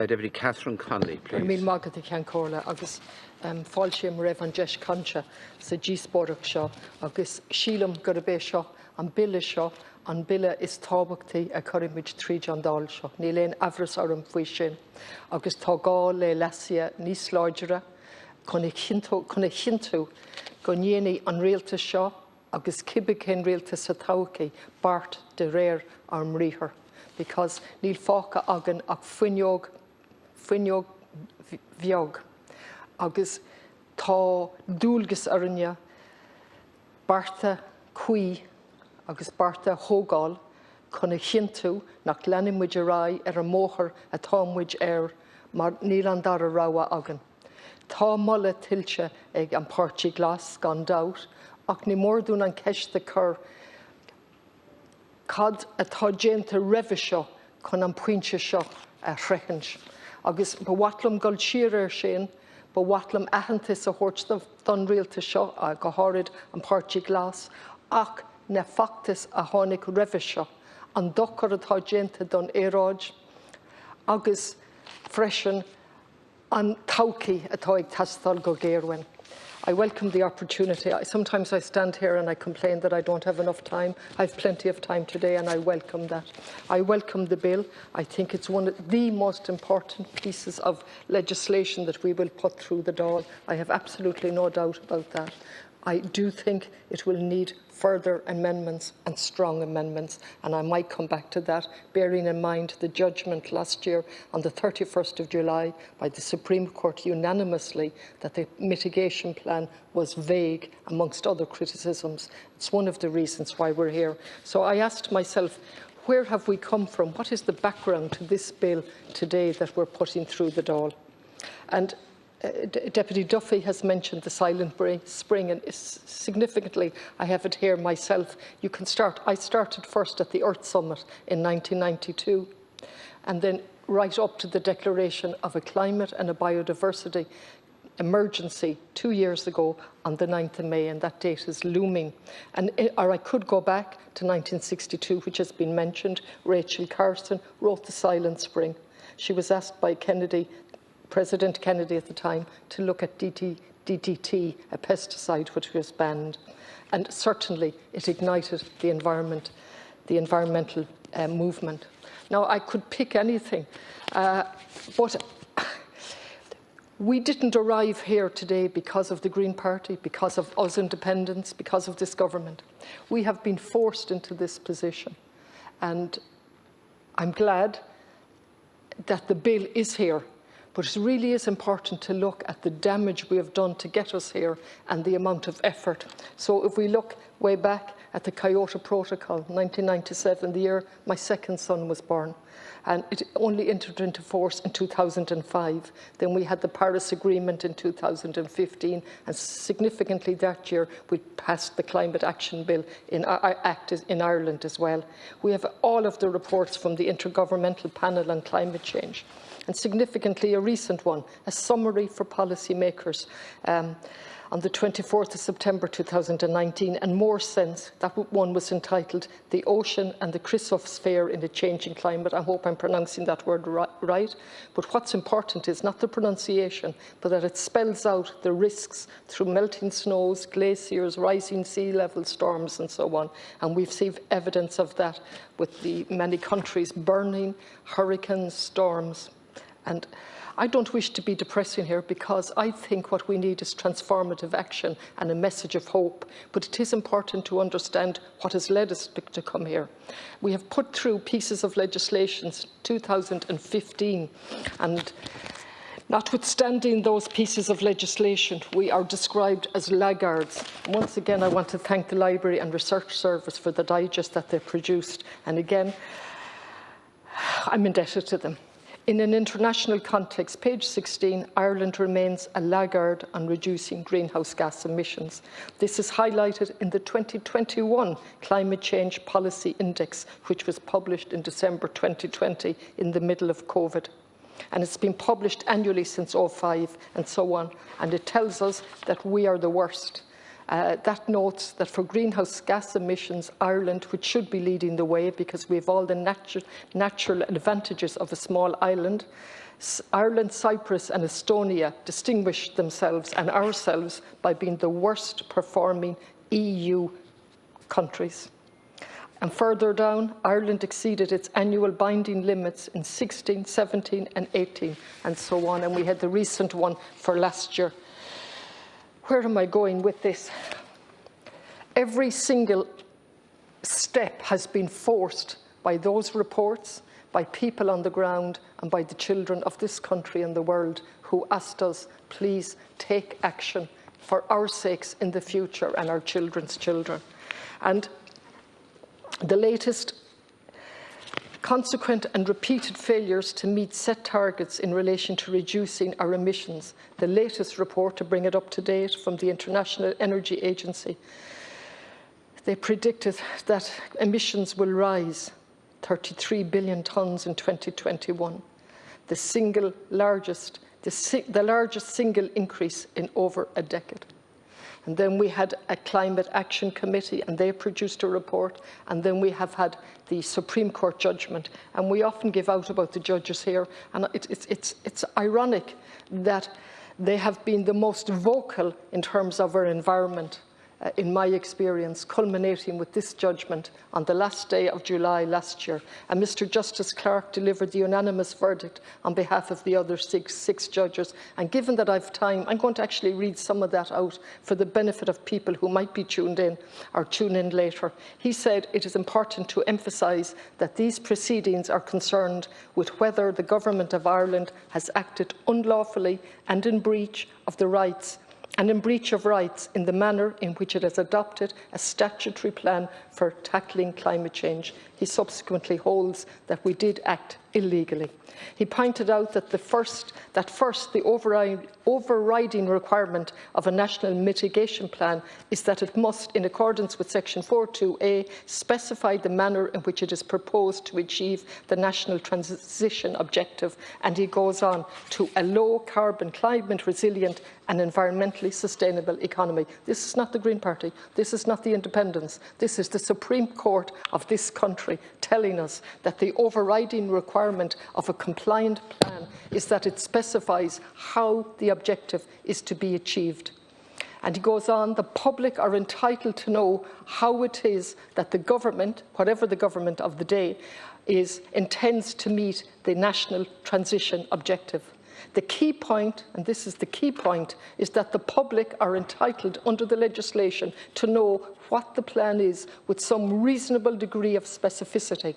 Deputy Catherine Connolly, please. Mil mágad I ceann córa agus fáilsím raibh an deis conse sa díospóireach seo agus sílam gur a bheith seo an bille seo an bille is tábhachtaí a chuirimiid tríd an dáil seo. Ní léon amhras orm faoi sin agus tá gá le lesia níos láidere chuna chinú go ndéanaí an réaltas seo agus cibé cén réaltas sa todhchaí bart de réir arm ríthair because níl fáca agan ach fuinneog bheag agus tá dúlgus arinne barta cuí agus barta thógáil chuna chinú nach leanimid a rá ar an móthar a támuid mar níl an dar a ráha agan. Tá molla tilse ag an páirtí glas gan dát ach ní mór dún an ceiste chur cad atá déanta roimhe seo chun an pointe seo a threachans. Agus ba bhaitlim goil siar ar sin, ba bhaitlim aitheantas a thuirt don réaltas seo a go háirid an páirtí glas ach na factas a tháinig roimhe seo an dochar atá déanta don éráid agus freisin an todhchaí atá ag teastáil go géarhain. I welcome the opportunity. Sometimes I stand here and I complain that I don't have enough time. I have plenty of time today and I welcome that. I welcome the bill. I think it's one of the most important pieces of legislation that we will put through the Dáil. I have absolutely no doubt about that. I do think it will need further amendments and strong amendments, and I might come back to that, bearing in mind the judgment last year on the 31st of July by the Supreme Court unanimously that the mitigation plan was vague, amongst other criticisms. It's one of the reasons why we're here. So I asked myself, where have we come from? What is the background to this bill today that we're putting through the Dáil? And Deputy Duffy has mentioned the silent spring, and significantly, I have it here myself. You can start. I started first at the Earth Summit in 1992, and then right up to the declaration of a climate and a biodiversity emergency 2 years ago on the 9th of May, and that date is looming. Or I could go back to 1962, which has been mentioned. Rachel Carson wrote the silent spring. She was asked by President Kennedy at the time to look at DDT, a pesticide which was banned, and certainly it ignited the environmental movement. Now, I could pick anything, but we didn't arrive here today because of the Green Party, because of us independents, because of this government. We have been forced into this position, and I'm glad that the bill is here. But it really is important to look at the damage we have done to get us here and the amount of effort. So if we look way back at the Kyoto Protocol, 1997, the year my second son was born, and it only entered into force in 2005. Then we had the Paris Agreement in 2015, and significantly that year we passed the Climate Action Bill in Ireland as well. We have all of the reports from the Intergovernmental Panel on Climate Change. And significantly, a recent one, a summary for policymakers on the 24th of September 2019, and more since. That one was entitled The Ocean and the Chrysosphere in a Changing Climate. I hope I'm pronouncing that word right. But what's important is not the pronunciation, but that it spells out the risks through melting snows, glaciers, rising sea level, storms and so on. And we've seen evidence of that with the many countries burning, hurricanes, storms. And I don't wish to be depressing here, because I think what we need is transformative action and a message of hope. But it is important to understand what has led us to come here. We have put through pieces of legislation since 2015, and notwithstanding those pieces of legislation, we are described as laggards. Once again, I want to thank the Library and Research Service for the digest that they produced. And again, I'm indebted to them. In an international context, page 16, Ireland remains a laggard on reducing greenhouse gas emissions. This is highlighted in the 2021 Climate Change Policy Index, which was published in December 2020 in the middle of COVID. And it's been published annually since 2005 and so on, and it tells us that we are the worst. That notes that for greenhouse gas emissions, Ireland, which should be leading the way because we have all the natural advantages of a small island, Ireland, Cyprus and Estonia distinguished themselves and ourselves by being the worst performing EU countries. And further down, Ireland exceeded its annual binding limits in 16, 17 and 18 and so on. And we had the recent one for last year. Where am I going with this? Every single step has been forced by those reports, by people on the ground and by the children of this country and the world who asked us, please take action for our sakes in the future and our children's children. And the latest consequent and repeated failures to meet set targets in relation to reducing our emissions. The latest report, to bring it up to date, from the International Energy Agency, they predicted that emissions will rise 33 billion tonnes in 2021, the largest single increase in over a decade. And then we had a Climate Action Committee, and they produced a report, and then we have had the Supreme Court judgment. And we often give out about the judges here, and it's ironic that they have been the most vocal in terms of our environment, in my experience, culminating with this judgment on the last day of July last year. And Mr. Justice Clark delivered the unanimous verdict on behalf of the other six judges. And given that I've time, I'm going to actually read some of that out for the benefit of people who might be tuned in or tune in later. He said it is important to emphasise that these proceedings are concerned with whether the Government of Ireland has acted unlawfully and in breach of the rights in the manner in which it has adopted a statutory plan for tackling climate change. He subsequently holds that we did act illegally. He pointed out that the overriding requirement of a national mitigation plan is that it must, in accordance with Section 4.2a, specify the manner in which it is proposed to achieve the national transition objective. And he goes on to a low-carbon, climate-resilient and environmentally sustainable economy. This is not the Green Party. This is not the Independents. This is the Supreme Court of this country telling us that the overriding requirement of a compliant plan is that it specifies how the objective is to be achieved. And he goes on, the public are entitled to know how it is that the government, whatever the government of the day is, intends to meet the national transition objective. The key point, and this is the key point, is that the public are entitled under the legislation to know what the plan is with some reasonable degree of specificity.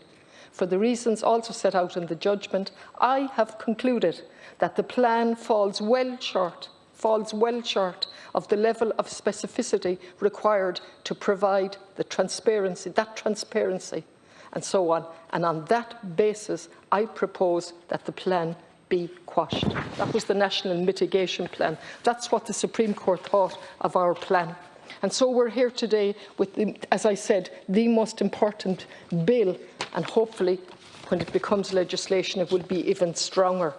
For the reasons also set out in the judgment, I have concluded that the plan falls well short of the level of specificity required to provide that transparency, and so on. And on that basis, I propose that the plan be quashed. That was the National Mitigation Plan. That's what the Supreme Court thought of our plan. And so we're here today with, as I said, the most important bill, and hopefully when it becomes legislation it will be even stronger.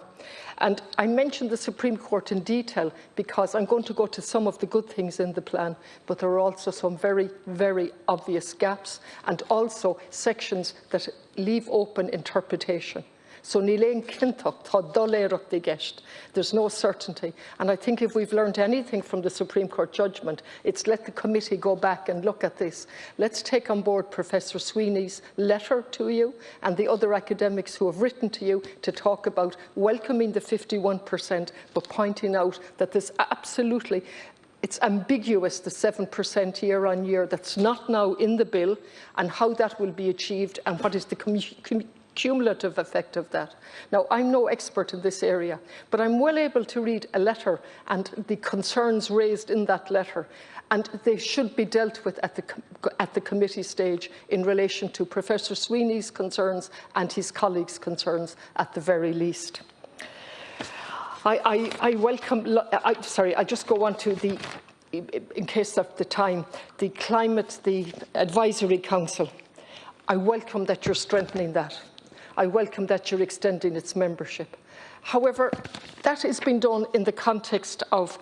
And I mentioned the Supreme Court in detail because I'm going to go to some of the good things in the plan, but there are also some very, very obvious gaps and also sections that leave open interpretation. So there's no certainty. And I think if we've learned anything from the Supreme Court judgment, it's let the committee go back and look at this. Let's take on board Professor Sweeney's letter to you and the other academics who have written to you to talk about welcoming the 51%, but pointing out that there's absolutely, it's ambiguous, the 7% year on year that's not now in the bill, and how that will be achieved and what is the cumulative effect of that. Now, I'm no expert in this area, but I'm well able to read a letter and the concerns raised in that letter, and they should be dealt with at the committee stage in relation to Professor Sweeney's concerns and his colleagues' concerns at the very least. I just go on to the, in case of the time, the Advisory Council. I welcome that you're strengthening that. I welcome that you're extending its membership. However, that has been done in the context of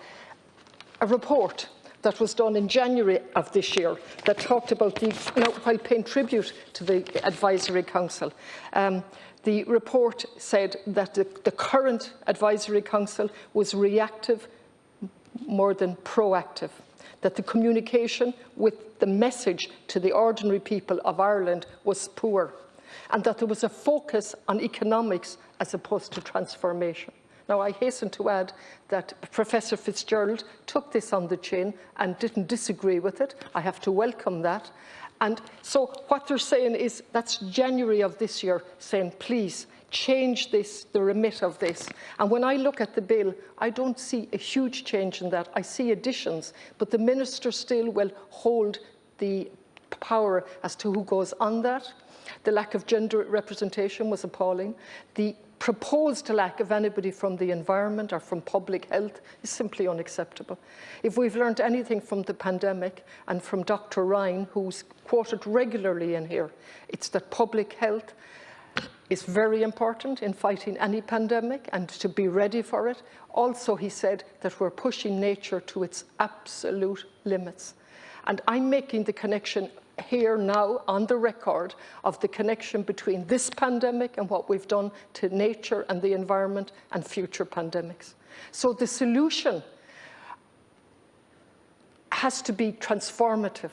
a report that was done in January of this year that talked about while paying tribute to the Advisory Council, The report said that the current Advisory Council was reactive more than proactive, that the communication with the message to the ordinary people of Ireland was poor, and that there was a focus on economics as opposed to transformation. Now, I hasten to add that Professor Fitzgerald took this on the chin and didn't disagree with it. I have to welcome that. And so what they're saying is, that's January of this year, saying, please, change this, the remit of this. And when I look at the bill, I don't see a huge change in that. I see additions, but the minister still will hold the power as to who goes on that. The lack of gender representation was appalling. The proposed lack of anybody from the environment or from public health is simply unacceptable. If we've learned anything from the pandemic and from Dr. Ryan, who's quoted regularly in here, it's that public health is very important in fighting any pandemic and to be ready for it. Also, he said that we're pushing nature to its absolute limits. And I'm making the connection here now on the record of the connection between this pandemic and what we've done to nature and the environment and future pandemics. So the solution has to be transformative.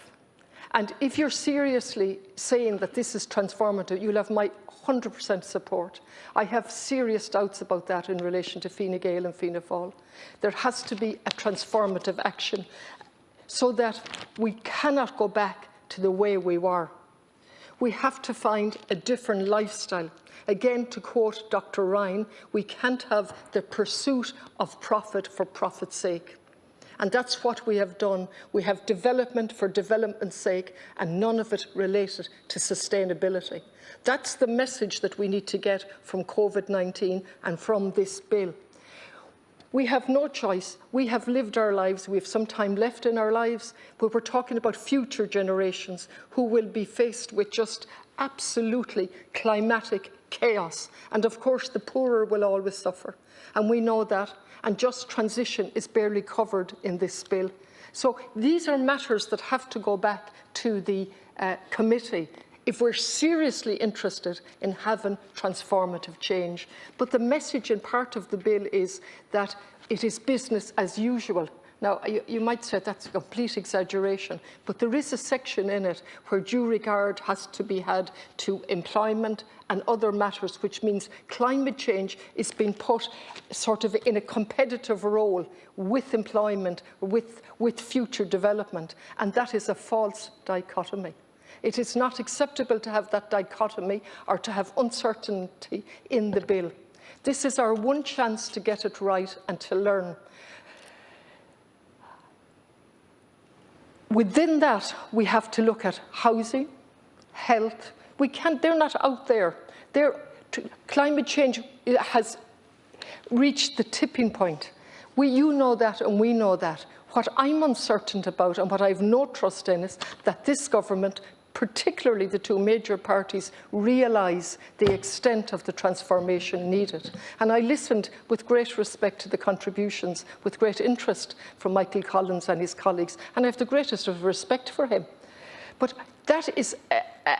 And if you're seriously saying that this is transformative, you'll have my 100% support. I have serious doubts about that in relation to Fine Gael and Fianna Fáil. There has to be a transformative action so that we cannot go back to the way we were. We have to find a different lifestyle. Again, to quote Dr. Ryan, we can't have the pursuit of profit for profit's sake. And that's what we have done. We have development for development's sake, and none of it related to sustainability. That's the message that we need to get from COVID-19 and from this bill. We have no choice. We have lived our lives. We have some time left in our lives, but we're talking about future generations who will be faced with just absolutely climatic chaos. And of course, the poorer will always suffer. And we know that. And just transition is barely covered in this bill. So these are matters that have to go back to the committee if we're seriously interested in having transformative change. But the message in part of the bill is that it is business as usual. Now, you might say that's a complete exaggeration, but there is a section in it where due regard has to be had to employment and other matters, which means climate change is being put sort of in a competitive role with employment, with future development, and that is a false dichotomy. It is not acceptable to have that dichotomy or to have uncertainty in the bill. This is our one chance to get it right and to learn. Within that, we have to look at housing, health. They're not out there. Climate change has reached the tipping point. You know that and we know that. What I'm uncertain about and what I have no trust in is that this government, particularly the two major parties, realise the extent of the transformation needed. And I listened with great respect to the contributions, with great interest from Michael Collins and his colleagues, and I have the greatest of respect for him. But that is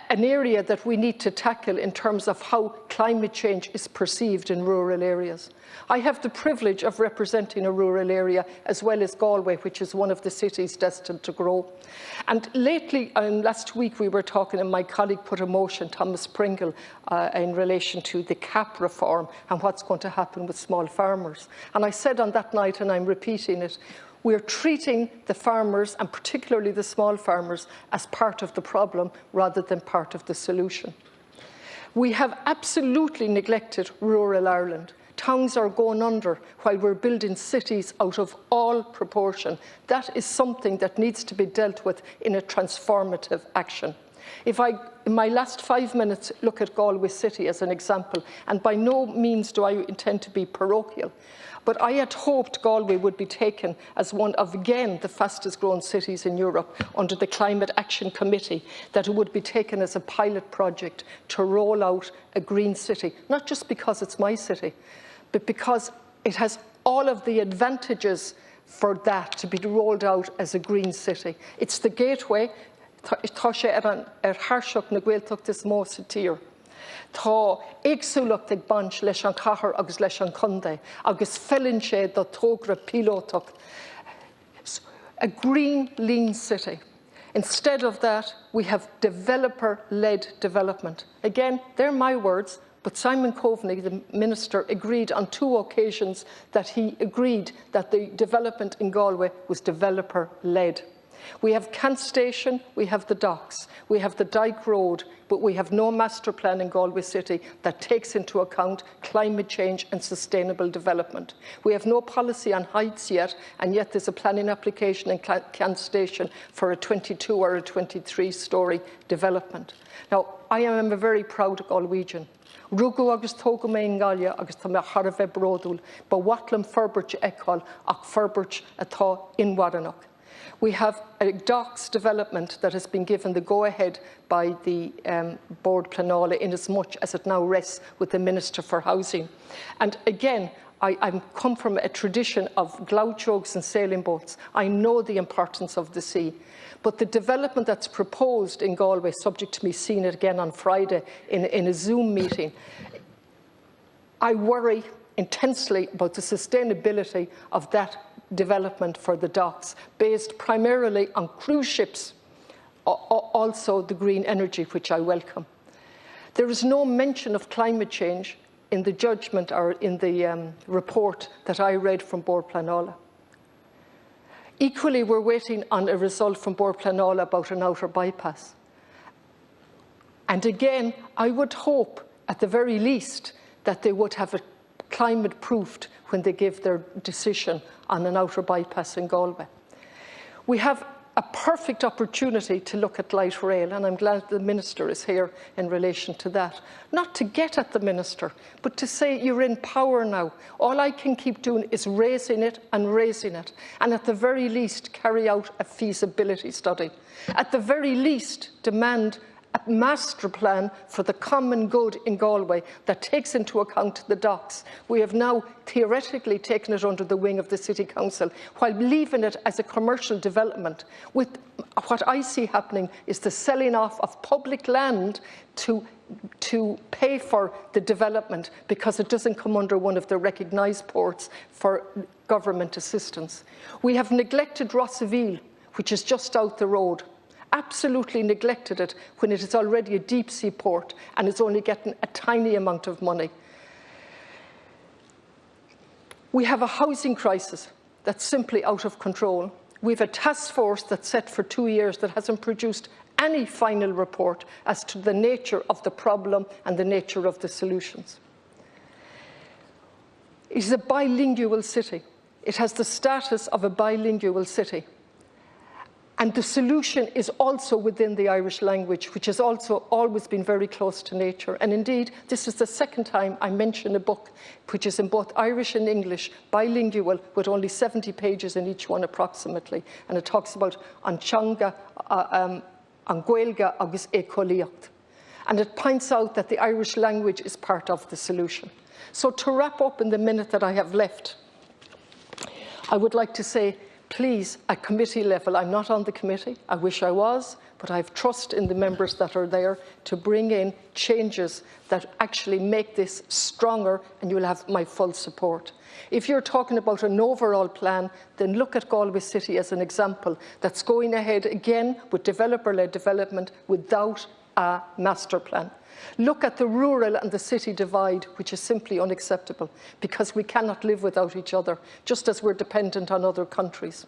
an area that we need to tackle in terms of how climate change is perceived in rural areas. I have the privilege of representing a rural area as well as Galway, which is one of the cities destined to grow. And lately, last week, we were talking, and my colleague put a motion, Thomas Pringle, in relation to the CAP reform and what's going to happen with small farmers. And I said on that night, and I'm repeating it, we're treating the farmers, and particularly the small farmers, as part of the problem rather than part of the solution. We have absolutely neglected rural Ireland. Towns are going under while we're building cities out of all proportion. That is something that needs to be dealt with in a transformative action. If I, in my last 5 minutes, look at Galway City as an example, and by no means do I intend to be parochial, but I had hoped Galway would be taken as one of, again, the fastest growing cities in Europe under the Climate Action Committee, that it would be taken as a pilot project to roll out a green city, not just because it's my city, but because it has all of the advantages for that to be rolled out as a green city. It's the gateway. Tá sé ar Harsach na Gaeltachtas mó sa tír. Tá éagsúlacht ag baint leis an chathair agus leis an conde, agus fellann sé do tógra pilótach. A green, lean city. Instead of that, we have developer-led development. Again, they're my words, but Simon Coveney, the Minister, agreed on 2 occasions that he agreed that the development in Galway was developer-led. We have Kent Station, we have the docks, we have the Dyke Road, but we have no master plan in Galway City that takes into account climate change and sustainable development. We have no policy on heights yet, and yet there's a planning application in Kent Station for a 22 or a 23-storey development. Now, I am a very proud Galwegian. Rugu agus tóga mé in Galia agus tá mé charbheith bródúil, ba watlam ferbert eáil ach ferbert atá in Waranach. We have a docks development that has been given the go-ahead by the Board Pleanála in as much as it now rests with the Minister for Housing. And again, I come from a tradition of glouchogs and sailing boats. I know the importance of the sea. But the development that's proposed in Galway, subject to me seeing it again on Friday in a Zoom meeting, I worry intensely about the sustainability of that development for the docks, based primarily on cruise ships, also the green energy, which I welcome. There is no mention of climate change in the judgment or in the report that I read from Bord Pleanála. Equally, we're waiting on a result from Bord Pleanála about an outer bypass. And again, I would hope, at the very least, that they would have it climate-proofed when they give their decision on an outer bypass in Galway. We have a perfect opportunity to look at light rail, and I'm glad the Minister is here in relation to that. Not to get at the Minister, but to say you're in power now. All I can keep doing is raising it, and at the very least carry out a feasibility study. At the very least demand a master plan for the common good in Galway that takes into account the docks. We have now theoretically taken it under the wing of the City Council, while leaving it as a commercial development. With what I see happening is the selling off of public land to pay for the development, because it doesn't come under one of the recognised ports for government assistance. We have neglected Rossaville, which is just out the road. Absolutely neglected it when it is already a deep sea port and is only getting a tiny amount of money. We have a housing crisis that's simply out of control. We have a task force that's set for 2 years that hasn't produced any final report as to the nature of the problem and the nature of the solutions. It is a bilingual city. It has the status of a bilingual city. And the solution is also within the Irish language, which has also always been very close to nature. And indeed, this is the second time I mention a book which is in both Irish and English, bilingual, with only 70 pages in each one approximately. And it talks about Anchanga, Anguelga, agus Écolaíocht. And it points out that the Irish language is part of the solution. So to wrap up in the minute that I have left, I would like to say, please, at committee level, I'm not on the committee, I wish I was, but I have trust in the members that are there to bring in changes that actually make this stronger, and you will have my full support. If you're talking about an overall plan, then look at Galway City as an example that's going ahead again with developer-led development without a master plan. Look at the rural and the city divide, which is simply unacceptable, because we cannot live without each other, just as we're dependent on other countries.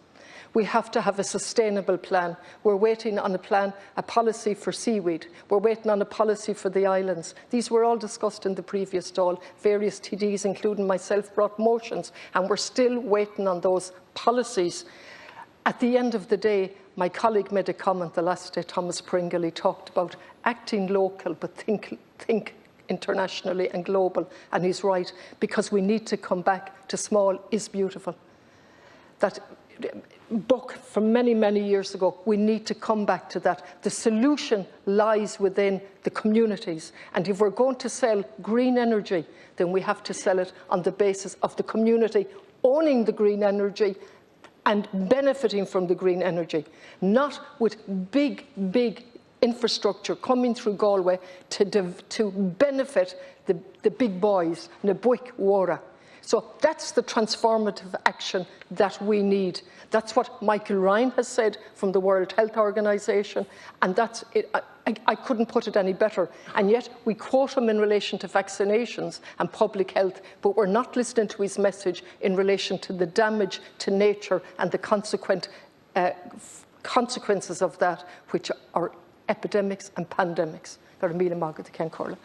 We have to have a sustainable plan. We're waiting on a plan, a policy for seaweed. We're waiting on a policy for the islands. These were all discussed in the previous Dáil. Various TDs, including myself, brought motions, and we're still waiting on those policies. At the end of the day, my colleague made a comment the last day, Thomas Pringle. He talked about acting local but think internationally and global, and he's right, because we need to come back to small is beautiful. That book from many, many years ago, we need to come back to that. The solution lies within the communities, and if we're going to sell green energy, then we have to sell it on the basis of the community owning the green energy and benefiting from the green energy, not with big infrastructure coming through Galway to benefit the big boys, na buic wara. So that's the transformative action that we need. That's what Michael Ryan has said from the World Health Organization, and that's it. I couldn't put it any better. And yet we quote him in relation to vaccinations and public health, but we're not listening to his message in relation to the damage to nature and the consequent consequences of that, which are epidemics and pandemics. Gar míle mágad a Ken Corla.